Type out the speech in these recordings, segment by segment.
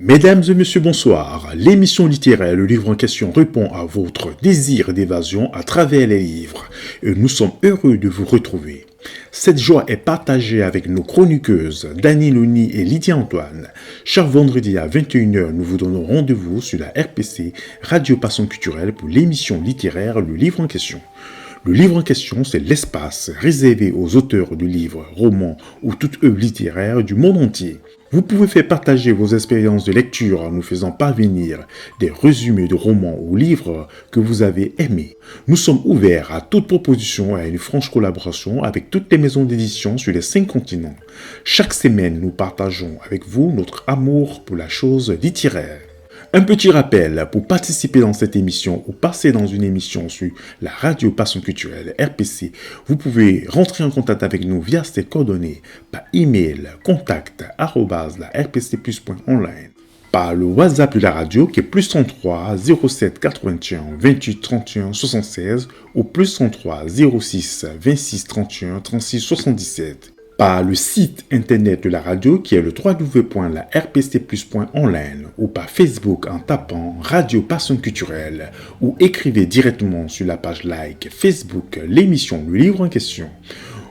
Mesdames et messieurs, bonsoir. L'émission littéraire Le Livre en question répond à votre désir d'évasion à travers les livres. Et nous sommes heureux de vous retrouver. Cette joie est partagée avec nos chroniqueuses Dany Loni et Lydia Antoine. Chaque vendredi à 21h, nous vous donnons rendez-vous sur la RPC, Radio Passion Culturelle, pour l'émission littéraire Le Livre en question. Le livre en question, c'est l'espace réservé aux auteurs de livres, romans ou toute œuvre littéraire du monde entier. Vous pouvez faire partager vos expériences de lecture en nous faisant parvenir des résumés de romans ou livres que vous avez aimés. Nous sommes ouverts à toute proposition et à une franche collaboration avec toutes les maisons d'édition sur les 5 continents. Chaque semaine, nous partageons avec vous notre amour pour la chose littéraire. Un petit rappel, pour participer dans cette émission ou passer dans une émission sur la Radio Passion Culturelle RPC, vous pouvez rentrer en contact avec nous via ces coordonnées par email contact@larpcplus.online, par le WhatsApp de la radio qui est plus 33 07 81 28 31 76 ou plus 33 06 26 31 36 77. Par le site internet de la radio qui est le www.larpcplus.online ou par Facebook en tapant Radio Passion Culturelle ou écrivez directement sur la page like Facebook l'émission Le Livre en question.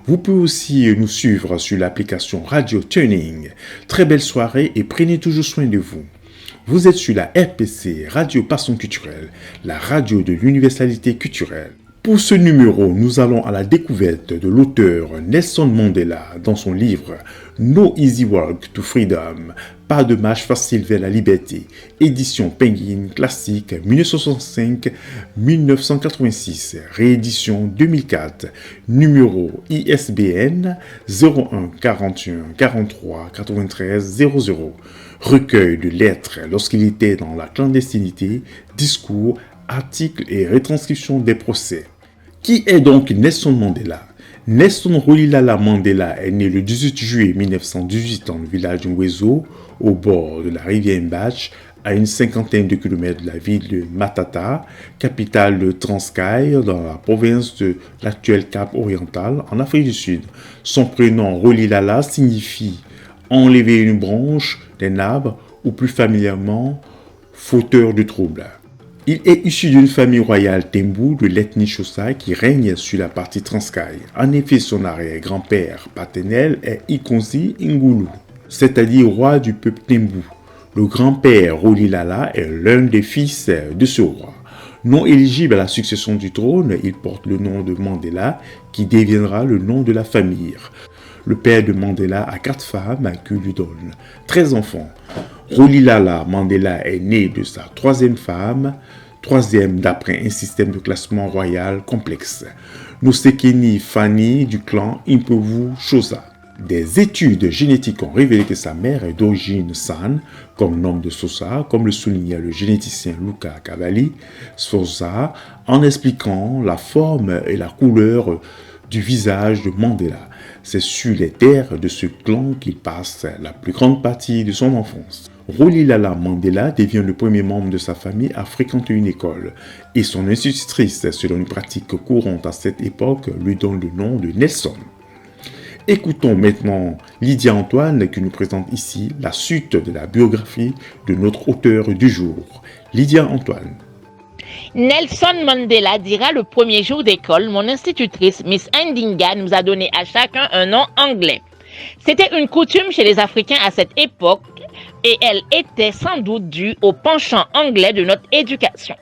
Vous pouvez aussi nous suivre sur l'application Radio Tuning. Très belle soirée et prenez toujours soin de vous. Vous êtes sur la RPC, Radio Passion Culturelle, la radio de l'universalité culturelle. Pour ce numéro, nous allons à la découverte de l'auteur Nelson Mandela dans son livre No Easy Walk to Freedom, pas de marche facile vers la liberté, édition Penguin Classique 1965-1986, réédition 2004, numéro ISBN 01 41 43 93 00, recueil de lettres lorsqu'il était dans la clandestinité, discours, articles et retranscriptions des procès. Qui est donc Nelson Mandela? Nelson Rolihlahla Mandela est né le 18 juillet 1918 dans le village de Mweso, au bord de la rivière Mbach, à une cinquantaine de kilomètres de la ville de Matata, capitale de Transkei, dans la province de l'actuel Cap Oriental, en Afrique du Sud. Son prénom Rolihlahla signifie enlever une branche d'un arbre, ou plus familièrement, fauteur de troubles. Il est issu d'une famille royale Tembu de l'ethnie Xhosa qui règne sur la partie Transkei. En effet, son arrière-grand-père paternel est Ikonsi Ngulu, c'est-à-dire roi du peuple Tembu. Le grand-père Rolihlahla est l'un des fils de ce roi. Non éligible à la succession du trône, il porte le nom de Mandela, qui deviendra le nom de la famille. Le père de Mandela a 4 femmes qui lui donnent 13 enfants. Rolihlahla Mandela est né de sa 3e femme, 3e d'après un système de classement royal complexe. Nosekeni Fani du clan Impovu Xhosa. Des études génétiques ont révélé que sa mère est d'origine San, comme nom de Xhosa, comme le soulignait le généticien Luka Kabali Xhosa, en expliquant la forme et la couleur du visage de Mandela. C'est sur les terres de ce clan qu'il passe la plus grande partie de son enfance. Rolihlahla Mandela devient le premier membre de sa famille à fréquenter une école et son institutrice, selon une pratique courante à cette époque, lui donne le nom de Nelson. Écoutons maintenant Lydia Antoine qui nous présente ici la suite de la biographie de notre auteur du jour. Lydia Antoine. Nelson Mandela dira le premier jour d'école, mon institutrice, Miss Ndinga, nous a donné à chacun un nom anglais. C'était une coutume chez les Africains à cette époque et elle était sans doute due au penchant anglais de notre éducation.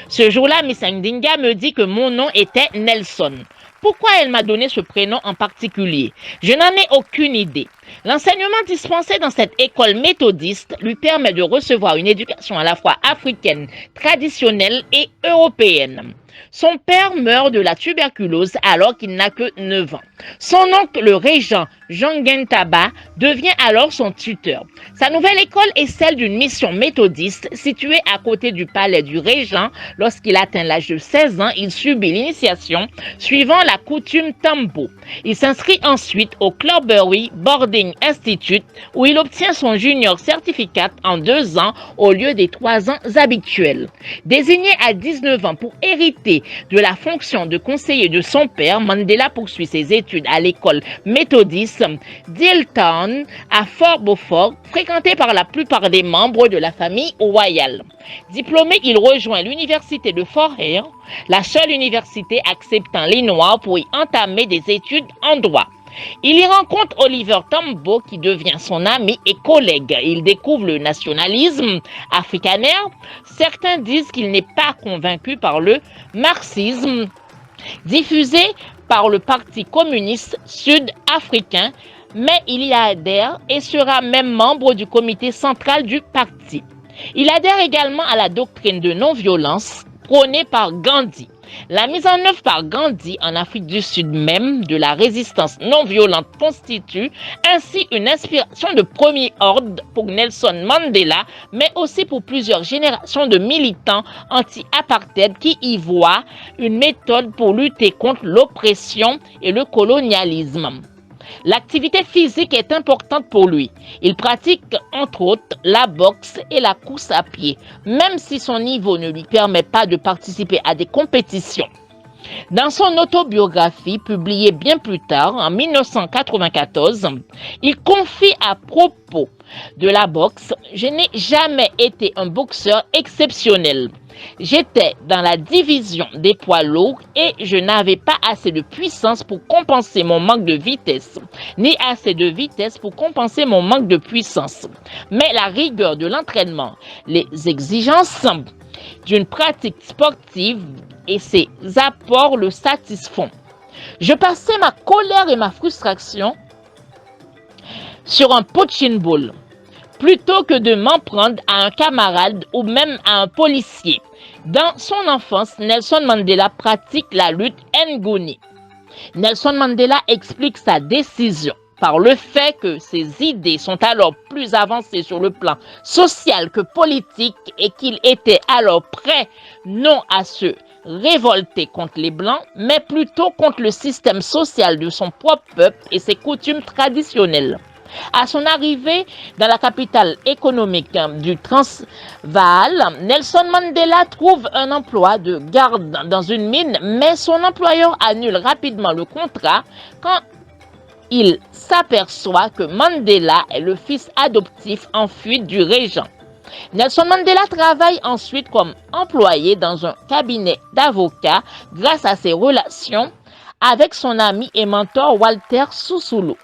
Ce jour-là, Miss Ndinga me dit que mon nom était Nelson. Pourquoi elle m'a donné ce prénom en particulier? Je n'en ai aucune idée. L'enseignement dispensé dans cette école méthodiste lui permet de recevoir une éducation à la fois africaine, traditionnelle et européenne. Son père meurt de la tuberculose alors qu'il n'a que 9 ans. Son oncle, le régent Jongentaba, devient alors son tuteur. Sa nouvelle école est celle d'une mission méthodiste située à côté du palais du régent. Lorsqu'il atteint l'âge de 16 ans, il subit l'initiation suivant la coutume Tambo. Il s'inscrit ensuite au Cloudberry Boarding Institute où il obtient son junior certificat en 2 ans au lieu des 3 ans habituels. Désigné à 19 ans pour hériter hérité de la fonction de conseiller de son père, Mandela poursuit ses études à l'école méthodiste d'Hilltown à Fort Beaufort, fréquentée par la plupart des membres de la famille royale. Diplômé, il rejoint l'université de Fort Hare, la seule université acceptant les Noirs pour y entamer des études en droit. Il y rencontre Oliver Tambo qui devient son ami et collègue. Il découvre le nationalisme afrikaner. Certains disent qu'il n'est pas convaincu par le marxisme diffusé par le Parti communiste sud-africain, mais il y adhère et sera même membre du comité central du parti. Il adhère également à la doctrine de non-violence prônée par Gandhi. La mise en œuvre par Gandhi en Afrique du Sud même de la résistance non violente constitue ainsi une inspiration de premier ordre pour Nelson Mandela, mais aussi pour plusieurs générations de militants anti-apartheid qui y voient une méthode pour lutter contre l'oppression et le colonialisme. L'activité physique est importante pour lui. Il pratique entre autres la boxe et la course à pied, même si son niveau ne lui permet pas de participer à des compétitions. Dans son autobiographie, publiée bien plus tard, en 1994, il confie à propos de la boxe: « Je n'ai jamais été un boxeur exceptionnel. J'étais dans la division des poids lourds et je n'avais pas assez de puissance pour compenser mon manque de vitesse, ni assez de vitesse pour compenser mon manque de puissance. Mais la rigueur de l'entraînement, les exigences d'une pratique sportive et ses apports le satisfont. Je passais ma colère et ma frustration sur un punching ball, plutôt que de m'en prendre à un camarade ou même à un policier. » Dans son enfance, Nelson Mandela pratique la lutte Nguni. Nelson Mandela explique sa décision par le fait que ses idées sont alors plus avancées sur le plan social que politique et qu'il était alors prêt non à se révolter contre les Blancs, mais plutôt contre le système social de son propre peuple et ses coutumes traditionnelles. À son arrivée dans la capitale économique du Transvaal, Nelson Mandela trouve un emploi de garde dans une mine, mais son employeur annule rapidement le contrat quand il s'aperçoit que Mandela est le fils adoptif en fuite du régent. Nelson Mandela travaille ensuite comme employé dans un cabinet d'avocats grâce à ses relations avec son ami et mentor Walter Sisulu.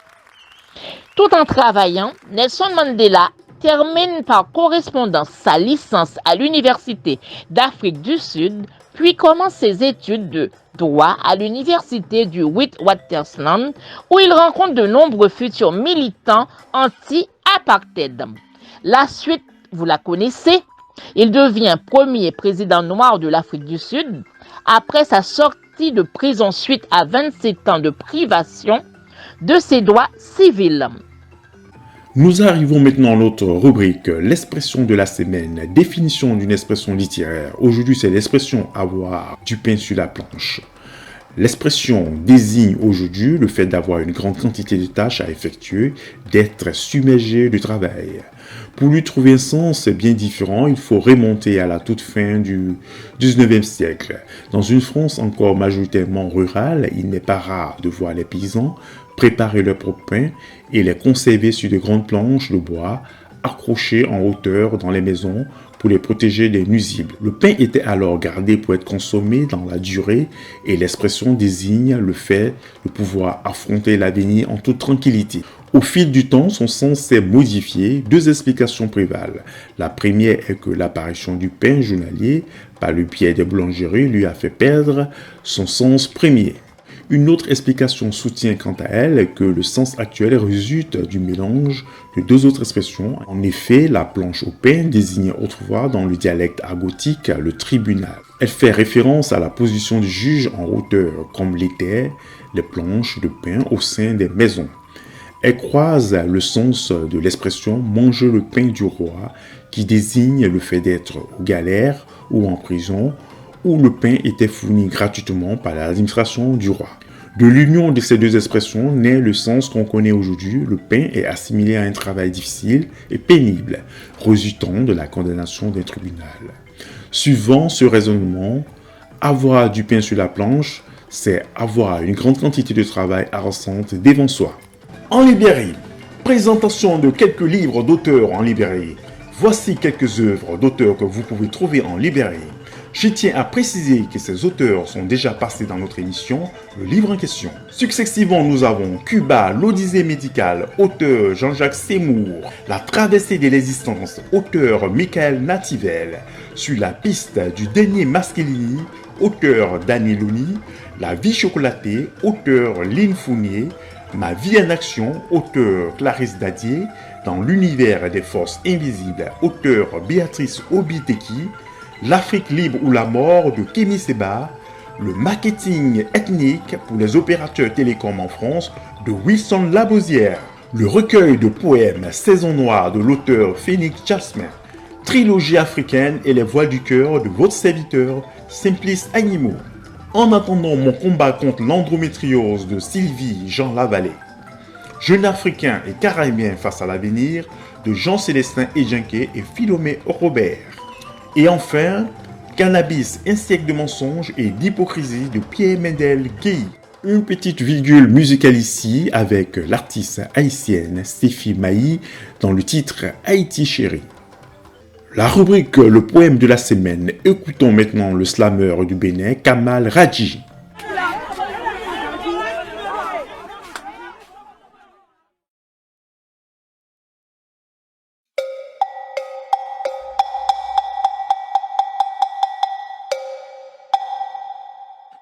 Tout en travaillant, Nelson Mandela termine par correspondance sa licence à l'Université d'Afrique du Sud, puis commence ses études de droit à l'Université du Witwatersrand, où il rencontre de nombreux futurs militants anti-apartheid. La suite, vous la connaissez, il devient premier président noir de l'Afrique du Sud, après sa sortie de prison suite à 27 ans de privation de ses droits civils. Nous arrivons maintenant à notre rubrique, l'expression de la semaine, définition d'une expression littéraire. Aujourd'hui, c'est l'expression avoir du pain sur la planche. L'expression désigne aujourd'hui le fait d'avoir une grande quantité de tâches à effectuer, d'être submergé de travail. Pour lui trouver un sens bien différent, il faut remonter à la toute fin du 19e siècle. Dans une France encore majoritairement rurale, il n'est pas rare de voir les paysans préparer leur propre pain et les conserver sur de grandes planches de bois accrochées en hauteur dans les maisons pour les protéger des nuisibles. Le pain était alors gardé pour être consommé dans la durée et l'expression désigne le fait de pouvoir affronter l'avenir en toute tranquillité. Au fil du temps, son sens s'est modifié. Deux explications prévalent. La première est que l'apparition du pain journalier par le biais des boulangeries lui a fait perdre son sens premier. Une autre explication soutient quant à elle que le sens actuel résulte du mélange de deux autres expressions. En effet, la planche au pain désignait autrefois dans le dialecte argotique le tribunal. Elle fait référence à la position du juge en hauteur, comme l'étaient les planches de pain au sein des maisons. Elle croise le sens de l'expression « manger le pain du roi » qui désigne le fait d'être aux galères ou en prison, où le pain était fourni gratuitement par l'administration du roi. De l'union de ces deux expressions naît le sens qu'on connaît aujourd'hui. Le pain est assimilé à un travail difficile et pénible, résultant de la condamnation d'un tribunal. Suivant ce raisonnement, Avoir du pain sur la planche, c'est avoir une grande quantité de travail harassante devant soi. En librairie, présentation de quelques livres d'auteurs en librairie. Voici quelques œuvres d'auteurs que vous pouvez trouver en librairie. Je tiens à préciser que ces auteurs sont déjà passés dans notre émission, le livre en question. Successivement, nous avons Cuba, l'Odyssée médicale, auteur Jean-Jacques Seymour, La traversée de l'existence, auteur Michael Nativel, Sur la piste du dernier Maschellini, auteur Danieloni, La vie chocolatée, auteur Lynn Fournier, Ma vie en action, auteur Clarisse Dadier, Dans l'univers des forces invisibles, auteur Béatrice Obiteki, L'Afrique libre ou la mort de Kémy Séba, Le marketing ethnique pour les opérateurs télécoms en France de Wilson Labosière, le recueil de poèmes Saison noire de l'auteur Phoenix Jasmin, Trilogie africaine et les voiles du cœur de votre serviteur Simplice Animaux. En attendant mon combat contre l'endométriose de Sylvie Jean Lavallée, Jeune africain et caribéen face à l'avenir de Jean-Célestin Edjenké et Philomé Robert. Et enfin, Cannabis, un siècle de mensonges et d'hypocrisie de Pierre-Mendel Guéhi. Une petite virgule musicale ici avec l'artiste haïtienne Stéphie Maï dans le titre Haïti chérie. La rubrique Le poème de la semaine, écoutons maintenant le slammer du Bénin Kamal Radji.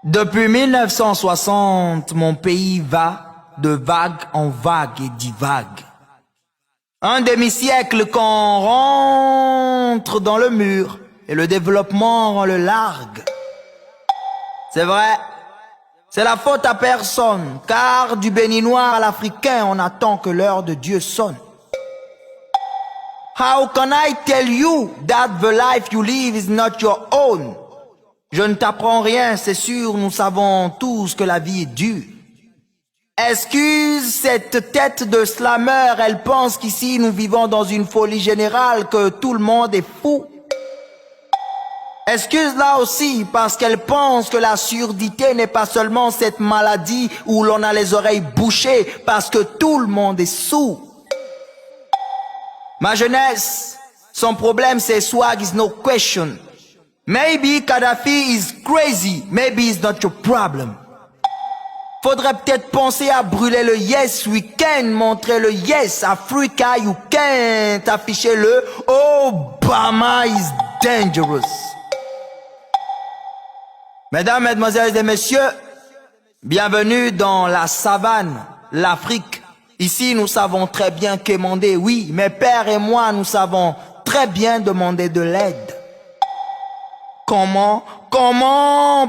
Depuis 1960, mon pays va de vague en vague et divague. Un demi-siècle qu'on rentre dans le mur et le développement rend le largue. C'est vrai, c'est la faute à personne, car du béninois à l'africain, on attend que l'heure de Dieu sonne. How can I tell you that the life you live is not your own? Je ne t'apprends rien, c'est sûr, nous savons tous que la vie est dure. Excuse cette tête de slammer, elle pense qu'ici nous vivons dans une folie générale, que tout le monde est fou. Excuse-la aussi parce qu'elle pense que la surdité n'est pas seulement cette maladie où l'on a les oreilles bouchées parce que tout le monde est sourd. Ma jeunesse, son problème c'est swag is no question. Maybe Kadhafi is crazy, maybe it's not your problem. Faudrait peut-être penser à brûler le Yes Weekend, montrer le Yes Africa You Can't, afficher le Obama is dangerous. Mesdames, mesdemoiselles et messieurs, bienvenue dans la savane, l'Afrique. Ici, nous savons très bien quémander, oui, mes pères et moi, nous savons très bien demander de l'aide. Comment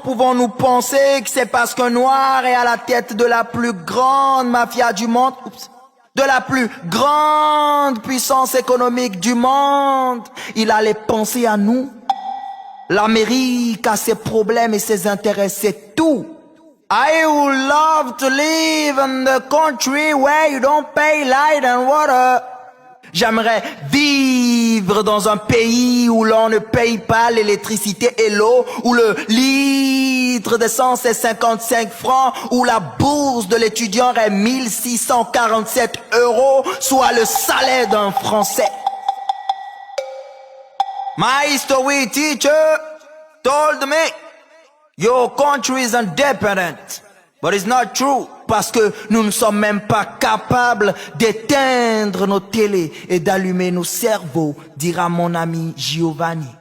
pouvons-nous penser que c'est parce qu'un noir est à la tête de la plus grande mafia du monde, de la plus grande puissance économique du monde, il allait penser à nous? L'Amérique a ses problèmes et ses intérêts, c'est tout. I would love to live in the country where you don't pay light and water. J'aimerais vivre dans un pays où l'on ne paye pas l'électricité et l'eau, où le litre d'essence est 55 francs, où la bourse de l'étudiant est 1647 €, soit le salaire d'un Français. My history teacher told me, your country is independent. But it's not true, parce que nous ne sommes même pas capables d'éteindre nos télés et d'allumer nos cerveaux, dira mon ami Giovanni.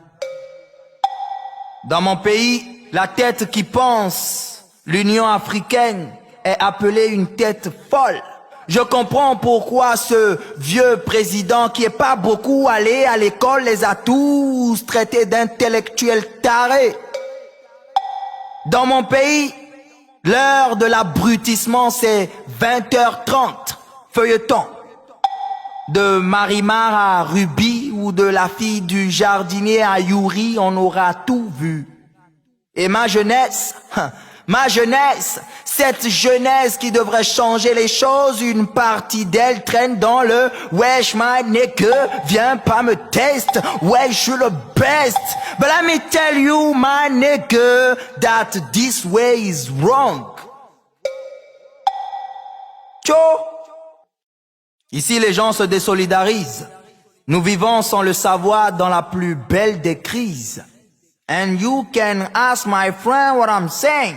Dans mon pays, la tête qui pense, l'Union africaine, est appelée une tête folle. Je comprends pourquoi ce vieux président qui est pas beaucoup allé à l'école les a tous traités d'intellectuels tarés. Dans mon pays, l'heure de l'abrutissement, c'est 20h30, feuilleton. De Marimar à Ruby ou de la fille du jardinier à Yuri, on aura tout vu. Et ma jeunesse, Ma jeunesse, cette jeunesse qui devrait changer les choses, une partie d'elle traîne dans le wesh my nigga, viens pas me test, ouais je suis le best, but let me tell you my nigga, that this way is wrong. Tcho. Ici les gens se désolidarisent, nous vivons sans le savoir dans la plus belle des crises. And you can ask my friend what I'm saying.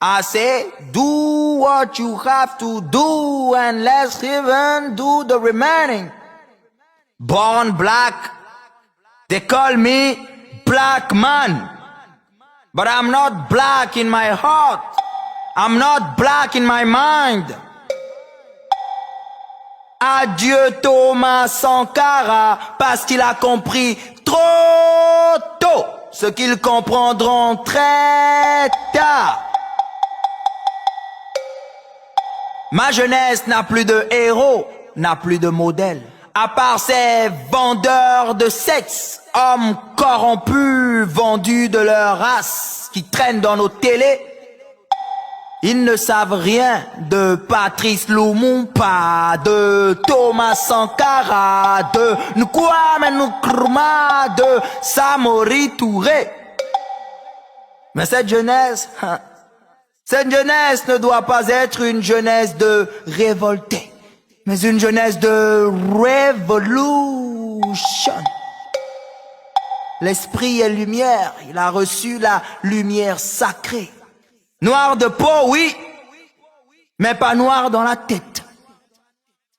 I say, do what you have to do and let's even do the remaining. Born black, they call me black man. But I'm not black in my heart. I'm not black in my mind. Adieu Thomas Sankara, parce qu'il a compris trop tôt ce qu'ils comprendront très tard. Ma jeunesse n'a plus de héros, n'a plus de modèle. À part ces vendeurs de sexe, hommes corrompus, vendus de leur race, qui traînent dans nos télés. Ils ne savent rien de Patrice Lumumba, de Thomas Sankara, de Nkwame Nkrumah, de Samori Touré. Mais cette jeunesse ne doit pas être une jeunesse de révoltés, mais une jeunesse de révolution. L'esprit est lumière, il a reçu la lumière sacrée. Noir de peau, oui, mais pas noir dans la tête.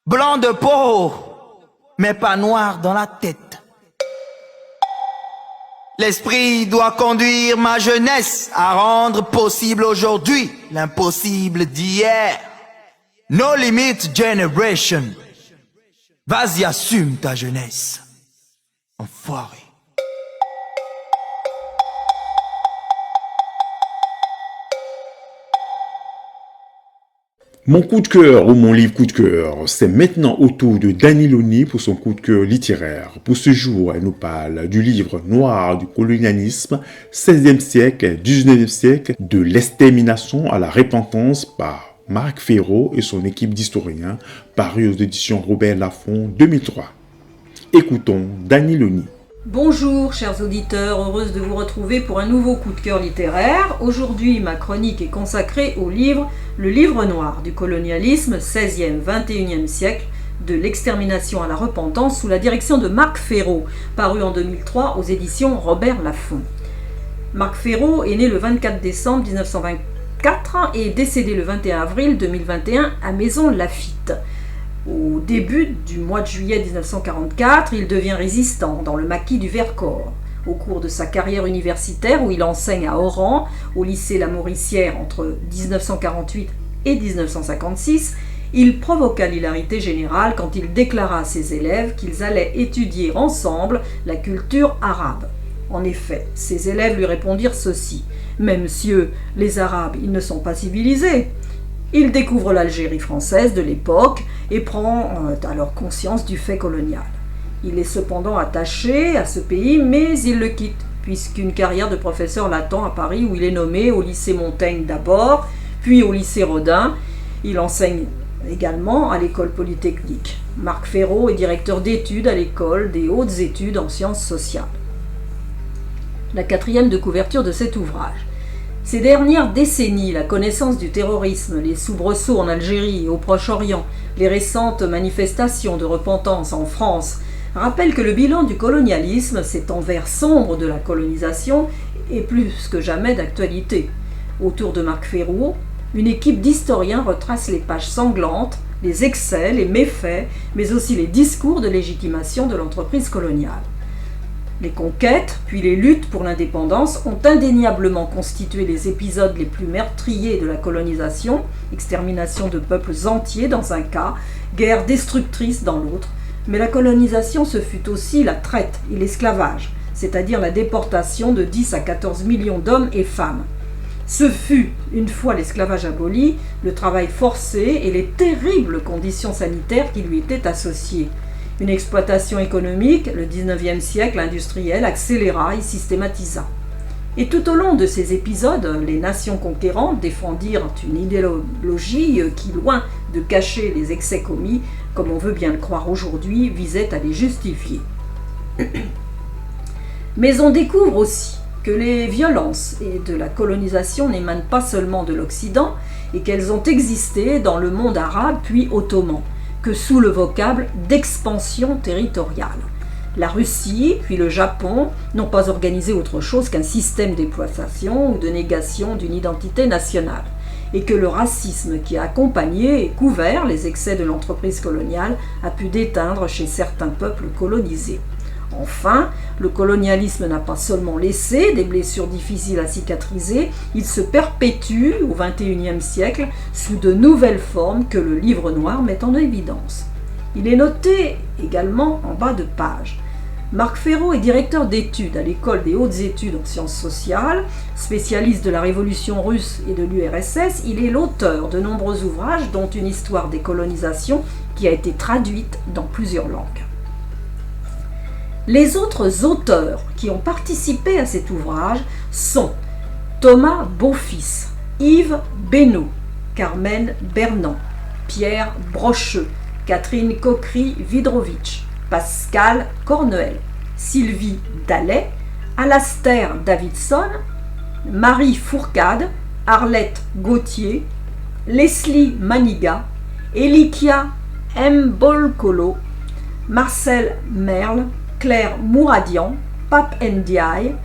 Blanc de peau, mais pas noir dans la tête. L'esprit doit conduire ma jeunesse à rendre possible aujourd'hui l'impossible d'hier. No limit generation. Vas-y, assume ta jeunesse. Enfoiré. Mon coup de cœur ou mon livre coup de cœur, c'est maintenant au tour de Dany Loni pour son coup de cœur littéraire. Pour ce jour, elle nous parle du livre noir du colonialisme, 16e siècle, 19e siècle, de l'extermination à la repentance par Marc Ferro et son équipe d'historiens, paru aux éditions Robert Laffont 2003. Écoutons Dany Loni. Bonjour chers auditeurs, heureuse de vous retrouver pour un nouveau coup de cœur littéraire. Aujourd'hui, ma chronique est consacrée au livre Le livre noir du colonialisme 16e, 21e siècle, de l'extermination à la repentance sous la direction de Marc Ferro, paru en 2003 aux éditions Robert Laffont. Marc Ferro est né le 24 décembre 1924 et décédé le 21 avril 2021 à Maisons-Laffitte. Au début du mois de juillet 1944, il devient résistant dans le maquis du Vercors. Au cours de sa carrière universitaire, où il enseigne à Oran, au lycée La Mauricière entre 1948 et 1956, il provoqua l'hilarité générale quand il déclara à ses élèves qu'ils allaient étudier ensemble la culture arabe. En effet, ses élèves lui répondirent ceci : « Mais monsieur, les Arabes, ils ne sont pas civilisés !» Il découvre l'Algérie française de l'époque et prend alors conscience du fait colonial. Il est cependant attaché à ce pays, mais il le quitte, puisqu'une carrière de professeur l'attend à Paris, où il est nommé au lycée Montaigne d'abord, puis au lycée Rodin. Il enseigne également à l'école polytechnique. Marc Ferro est directeur d'études à l'école des hautes études en sciences sociales. La quatrième de couverture de cet ouvrage. Ces dernières décennies, la connaissance du terrorisme, les soubresauts en Algérie et au Proche-Orient, les récentes manifestations de repentance en France, rappellent que le bilan du colonialisme, cet envers sombre de la colonisation, est plus que jamais d'actualité. Autour de Marc Ferro, une équipe d'historiens retrace les pages sanglantes, les excès, les méfaits, mais aussi les discours de légitimation de l'entreprise coloniale. Les conquêtes, puis les luttes pour l'indépendance ont indéniablement constitué les épisodes les plus meurtriers de la colonisation, extermination de peuples entiers dans un cas, guerre destructrice dans l'autre, mais la colonisation ce fut aussi la traite et l'esclavage, c'est-à-dire la déportation de 10 à 14 millions d'hommes et femmes. Ce fut, une fois l'esclavage aboli, le travail forcé et les terribles conditions sanitaires qui lui étaient associées. Une exploitation économique, le 19e siècle industriel accéléra et systématisa. Et tout au long de ces épisodes, les nations conquérantes défendirent une idéologie qui, loin de cacher les excès commis, comme on veut bien le croire aujourd'hui, visait à les justifier. Mais on découvre aussi que les violences de la colonisation n'émanent pas seulement de l'Occident et qu'elles ont existé dans le monde arabe puis ottoman, que sous le vocable d'expansion territoriale. La Russie puis le Japon n'ont pas organisé autre chose qu'un système d'exploitation ou de négation d'une identité nationale, et que le racisme qui a accompagné et couvert les excès de l'entreprise coloniale a pu déteindre chez certains peuples colonisés. Enfin, le colonialisme n'a pas seulement laissé des blessures difficiles à cicatriser, il se perpétue au XXIe siècle sous de nouvelles formes que le livre noir met en évidence. Il est noté également en bas de page. Marc Ferraud est directeur d'études à l'École des hautes études en sciences sociales, spécialiste de la Révolution russe et de l'URSS. Il est l'auteur de nombreux ouvrages, dont une histoire des colonisations qui a été traduite dans plusieurs langues. Les autres auteurs qui ont participé à cet ouvrage sont Thomas Beaufils, Yves Benoît, Carmen Bernand, Pierre Brocheux, Catherine Cockry-Widrowicz, Pascal Corneuel, Sylvie Dallet, Alastair Davidson, Marie Fourcade, Arlette Gauthier, Leslie Maniga, Elikia Mbolkolo, Marcel Merle, Claire Mouradian, Pape Ndiaye,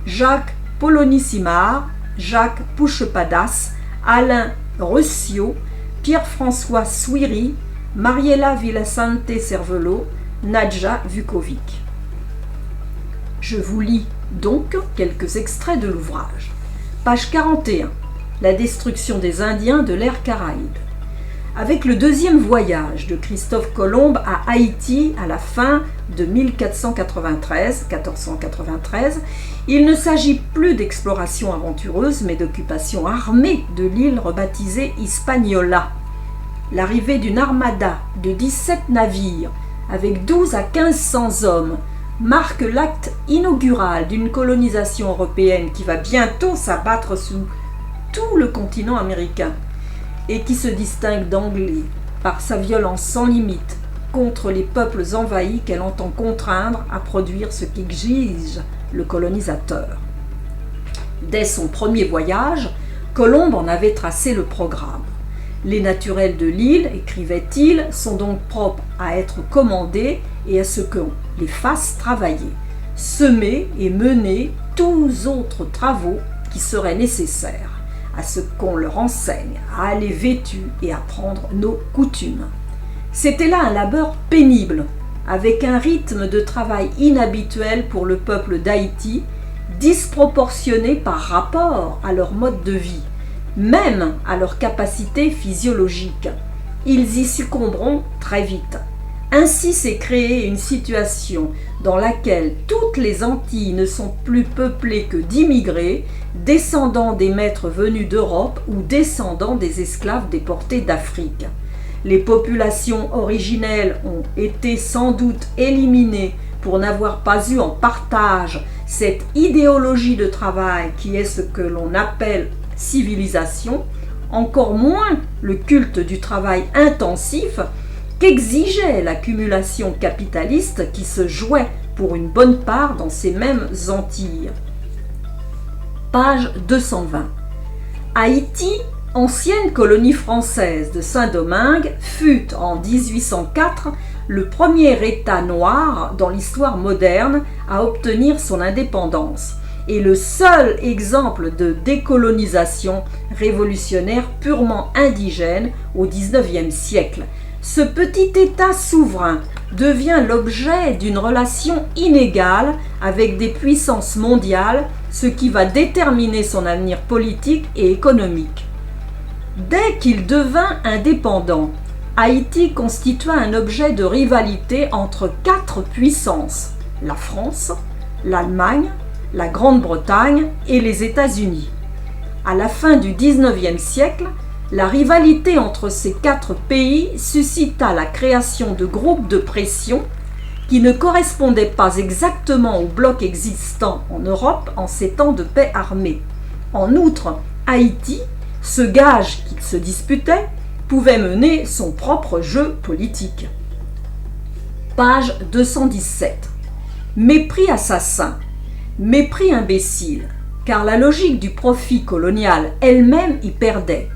Jacques Polony-Simard, Jacques Pouchepadas, Alain Reussiot, Pierre-François Souiri, Mariella Villasante Cervello, Nadja Vukovic. Je vous lis donc quelques extraits de l'ouvrage. Page 41. La destruction des Indiens de l'ère Caraïbe. Avec le deuxième voyage de Christophe Colomb à Haïti à la fin de 1493, il ne s'agit plus d'exploration aventureuse mais d'occupation armée de l'île rebaptisée Hispaniola. L'arrivée d'une armada de 17 navires avec 12 à 1500 hommes marque l'acte inaugural d'une colonisation européenne qui va bientôt s'abattre sous tout le continent américain et qui se distingue d'emblée par sa violence sans limite contre les peuples envahis qu'elle entend contraindre à produire ce qu'exige le colonisateur. Dès son premier voyage, Colomb en avait tracé le programme. Les naturels de l'île, écrivait-il, sont donc propres à être commandés et à ce qu'on les fasse travailler, semer et mener tous autres travaux qui seraient nécessaires, à ce qu'on leur enseigne à aller vêtus et à prendre nos coutumes. C'était là un labeur pénible, avec un rythme de travail inhabituel pour le peuple d'Haïti, disproportionné par rapport à leur mode de vie, même à leur capacité physiologique. Ils y succomberont très vite. Ainsi s'est créée une situation dans laquelle toutes les Antilles ne sont plus peuplées que d'immigrés, descendants des maîtres venus d'Europe ou descendants des esclaves déportés d'Afrique. Les populations originelles ont été sans doute éliminées pour n'avoir pas eu en partage cette idéologie de travail qui est ce que l'on appelle civilisation, encore moins le culte du travail intensif qu'exigeait l'accumulation capitaliste qui se jouait pour une bonne part dans ces mêmes Antilles. Page 220. Haïti, ancienne colonie française de Saint-Domingue, fut en 1804 le premier État noir dans l'histoire moderne à obtenir son indépendance et le seul exemple de décolonisation révolutionnaire purement indigène au XIXe siècle. Ce petit État souverain devient l'objet d'une relation inégale avec des puissances mondiales, ce qui va déterminer son avenir politique et économique. Dès qu'il devint indépendant, Haïti constitua un objet de rivalité entre 4 puissances, la France, l'Allemagne, la Grande-Bretagne et les États-Unis. À la fin du XIXe siècle, la rivalité entre ces 4 pays suscita la création de groupes de pression qui ne correspondait pas exactement au bloc existant en Europe en ces temps de paix armée. En outre, Haïti, ce gage qu'il se disputait, pouvait mener son propre jeu politique. Page 217. Mépris assassin, mépris imbécile, car la logique du profit colonial elle-même y perdait.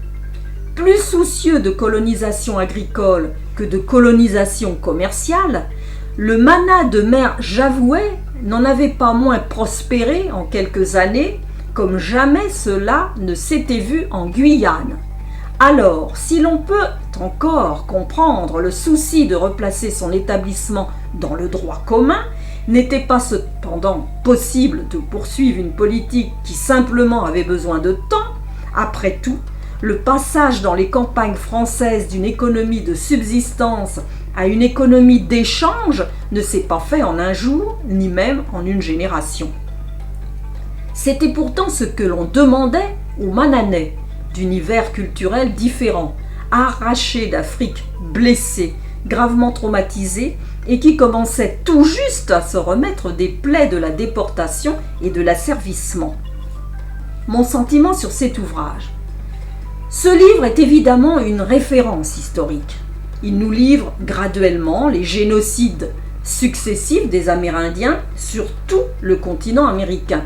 Plus soucieux de colonisation agricole que de colonisation commerciale, le manat de Mère Javoué n'en avait pas moins prospéré en quelques années, comme jamais cela ne s'était vu en Guyane. Alors, si l'on peut encore comprendre le souci de replacer son établissement dans le droit commun, n'était pas cependant possible de poursuivre une politique qui simplement avait besoin de temps. Après tout, le passage dans les campagnes françaises d'une économie de subsistance à une économie d'échange ne s'est pas fait en un jour, ni même en une génération. C'était pourtant ce que l'on demandait aux Mananais, d'univers culturels différents, arrachés d'Afrique, blessés, gravement traumatisés, et qui commençaient tout juste à se remettre des plaies de la déportation et de l'asservissement. Mon sentiment sur cet ouvrage. Ce livre est évidemment une référence historique. Il nous livre graduellement les génocides successifs des Amérindiens sur tout le continent américain,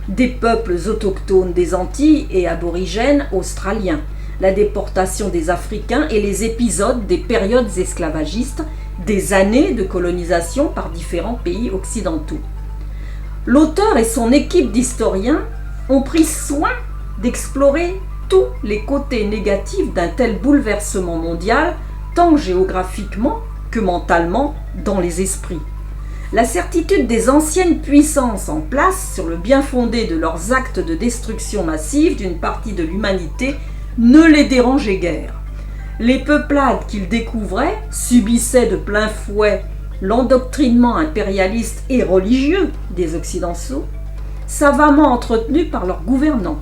des peuples autochtones des Antilles et aborigènes australiens, la déportation des Africains et les épisodes des périodes esclavagistes, des années de colonisation par différents pays occidentaux. L'auteur et son équipe d'historiens ont pris soin d'explorer tous les côtés négatifs d'un tel bouleversement mondial, tant géographiquement que mentalement dans les esprits. La certitude des anciennes puissances en place sur le bien fondé de leurs actes de destruction massive d'une partie de l'humanité ne les dérangeait guère. Les peuplades qu'ils découvraient subissaient de plein fouet l'endoctrinement impérialiste et religieux des Occidentaux, savamment entretenu par leurs gouvernants,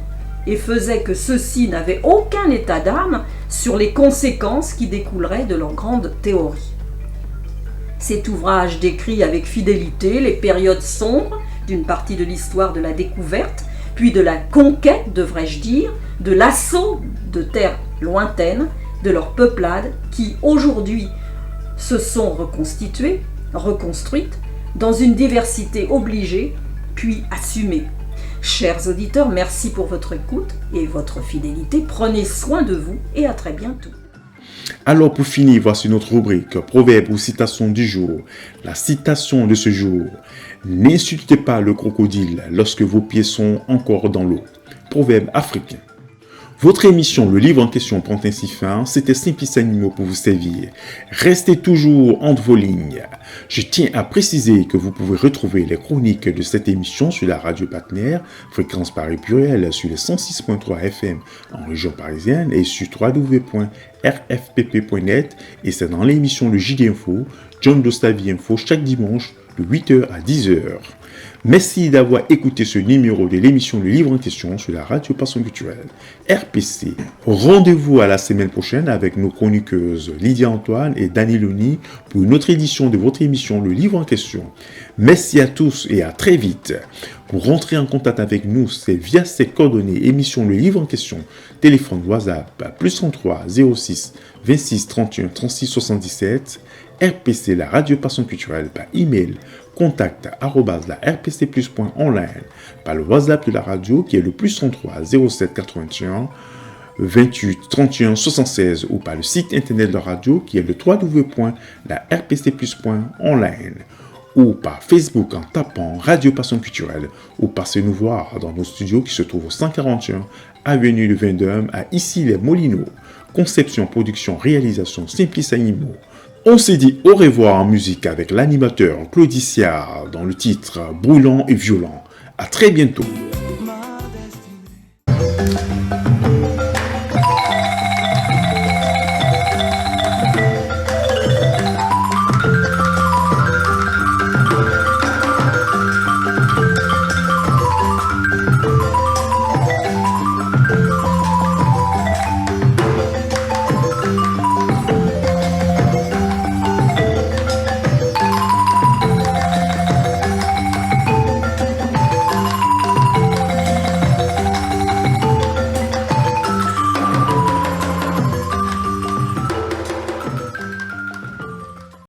et faisaient que ceux-ci n'avaient aucun état d'âme sur les conséquences qui découleraient de leur grande théorie. Cet ouvrage décrit avec fidélité les périodes sombres d'une partie de l'histoire de la découverte, puis de la conquête, devrais-je dire, de l'assaut de terres lointaines, de leurs peuplades qui, aujourd'hui, se sont reconstituées, reconstruites, dans une diversité obligée, puis assumée. Chers auditeurs, merci pour votre écoute et votre fidélité. Prenez soin de vous et à très bientôt. Alors pour finir, voici notre rubrique proverbe ou citation du jour. La citation de ce jour: n'insultez pas le crocodile lorsque vos pieds sont encore dans l'eau. Proverbe africain. Votre émission, le livre en question, prend ainsi fin. C'était Simplice Animaux pour vous servir. Restez toujours entre vos lignes. Je tiens à préciser que vous pouvez retrouver les chroniques de cette émission sur la radio partenaire Fréquence Paris Pluriel sur les 106.3 FM en région parisienne et sur www.rfpp.net, et c'est dans l'émission Le JD Info, John Dostavi Info, chaque dimanche de 8h à 10h. Merci d'avoir écouté ce numéro de l'émission Le Livre en question sur la radio Passion Culturelle RPC. Rendez-vous à la semaine prochaine avec nos chroniqueuses Lydia Antoine et Dani Loni pour une autre édition de votre émission Le Livre en question. Merci à tous et à très vite. Pour rentrer en contact avec nous, c'est via ces coordonnées émission Le Livre en question, téléphone WhatsApp +33 06 26 31 36 77, RPC la radio Passion Culturelle par email contact@larpcplus.online, par le WhatsApp de la radio qui est le +33 07 81 28 31 76, ou par le site internet de la radio qui est le www.larpcplus.online, ou par Facebook en tapant Radio Passion Culturelle, ou passez nous voir dans nos studios qui se trouvent au 141 avenue de Vendôme à Issy-les-Moulineaux. Conception, production, réalisation Simplice Animaux. On s'est dit au revoir en musique avec l'animateur Claudie Siard dans le titre Brûlant et violent. À très bientôt.